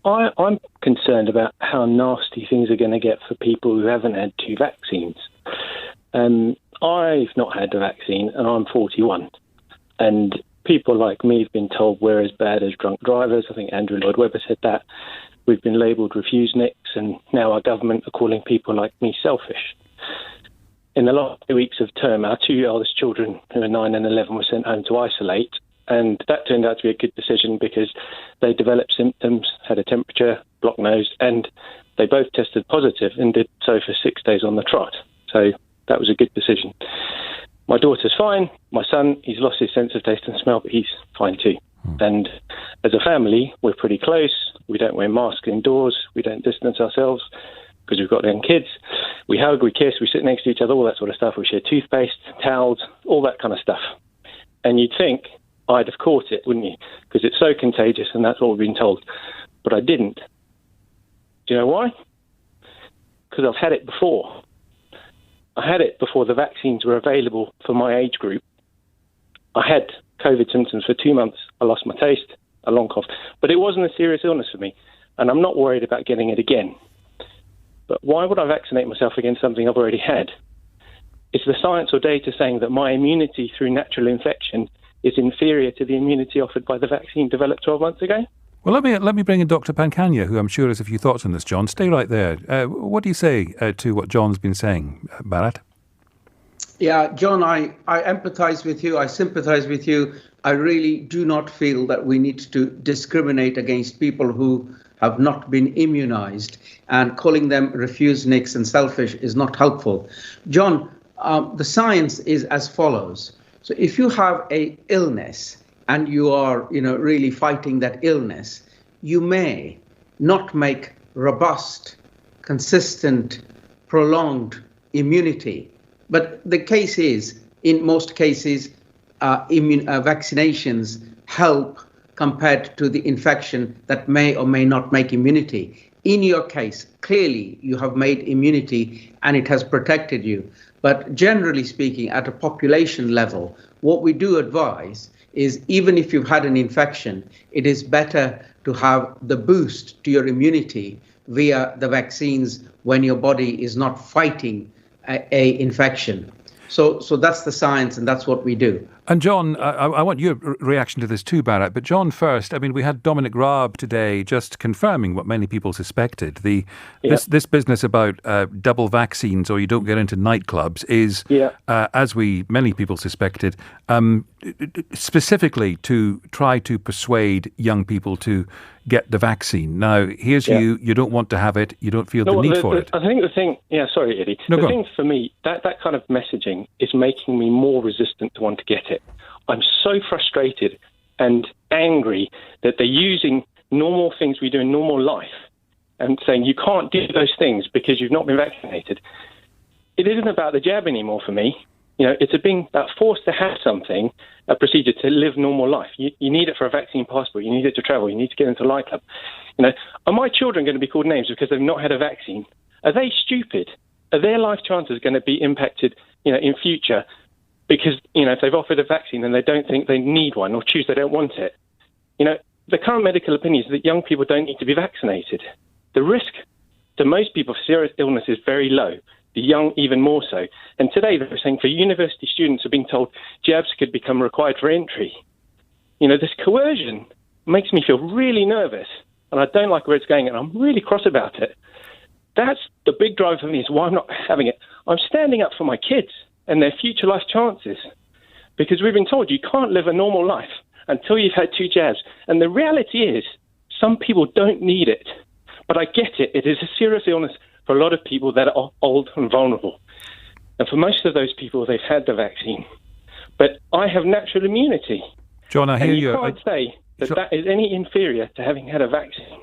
I'm concerned about how nasty things are going to get for people who haven't had 2 vaccines. I've not had the vaccine, and I'm 41. And people like me have been told we're as bad as drunk drivers. I think Andrew Lloyd Webber said that. We've been labelled refuseniks, and now our government are calling people like me selfish. In the last 2 weeks of term, our 2 eldest children, who are 9 and 11, were sent home to isolate. And that turned out to be a good decision because they developed symptoms, had a temperature, blocked nose, and they both tested positive and did so for 6 days on the trot. So that was a good decision. My daughter's fine. My son, he's lost his sense of taste and smell, but he's fine too. And as a family, we're pretty close. We don't wear masks indoors. We don't distance ourselves because we've got young kids. We hug, we kiss, we sit next to each other, all that sort of stuff. We share toothpaste, towels, all that kind of stuff. And you'd think I'd have caught it, wouldn't you? Because it's so contagious, and that's what we've been told. But I didn't. Do you know why? Because I've had it before. I had it before the vaccines were available for my age group. I had COVID symptoms for 2 months. I lost my taste, a long cough. But it wasn't a serious illness for me, and I'm not worried about getting it again. But why would I vaccinate myself against something I've already had? Is the science or data saying that my immunity through natural infection is inferior to the immunity offered by the vaccine developed 12 months ago? Well, let me bring in Dr. Pankania, who I'm sure has a few thoughts on this, John. Stay right there. What do you say to what John's been saying, Bharat? Yeah, John, I empathise with you. I sympathise with you. I really do not feel that we need to discriminate against people who have not been immunised, and calling them refuseniks and selfish is not helpful. John, the science is as follows. So if you have a illness and you are, really fighting that illness, you may not make robust, consistent, prolonged immunity. But the case is, in most cases, vaccinations help compared to the infection that may or may not make immunity. In your case, clearly you have made immunity and it has protected you. But generally speaking, at a population level, what we do advise is even if you've had an infection, it is better to have the boost to your immunity via the vaccines when your body is not fighting a infection. So that's the science, and that's what we do. And John, I want your reaction to this too, Bharat. But John first, I mean, we had Dominic Raab today just confirming what many people suspected. This business about double vaccines or you don't get into nightclubs is, as many people suspected, specifically to try to persuade young people to get the vaccine. Now, here's you don't want to have it, you don't feel the need for it. I think the thing, sorry, Eddie. The thing for me, that kind of messaging is making me more resistant to want to get it. I'm so frustrated and angry that they're using normal things we do in normal life and saying you can't do those things because you've not been vaccinated. It isn't about the jab anymore for me. It's being forced to have something, a procedure to live normal life. You need it for a vaccine passport. You need it to travel. You need to get into a nightclub. Are my children going to be called names because they've not had a vaccine? Are they stupid? Are their life chances going to be impacted, in future because, if they've offered a vaccine and they don't think they need one or choose they don't want it? The current medical opinion is that young people don't need to be vaccinated. The risk to most people for serious illness is very low. The young even more so. And today they're saying for university students are being told jabs could become required for entry. This coercion makes me feel really nervous, and I don't like where it's going, and I'm really cross about it. That's the big driver for me, is why I'm not having it. I'm standing up for my kids and their future life chances, because we've been told you can't live a normal life until you've had 2 jabs. And the reality is some people don't need it. But I get it. It is a serious illness for a lot of people that are old and vulnerable. And for most of those people, they've had the vaccine. But I have natural immunity. John, I hear you. You can't say that is any inferior to having had a vaccine.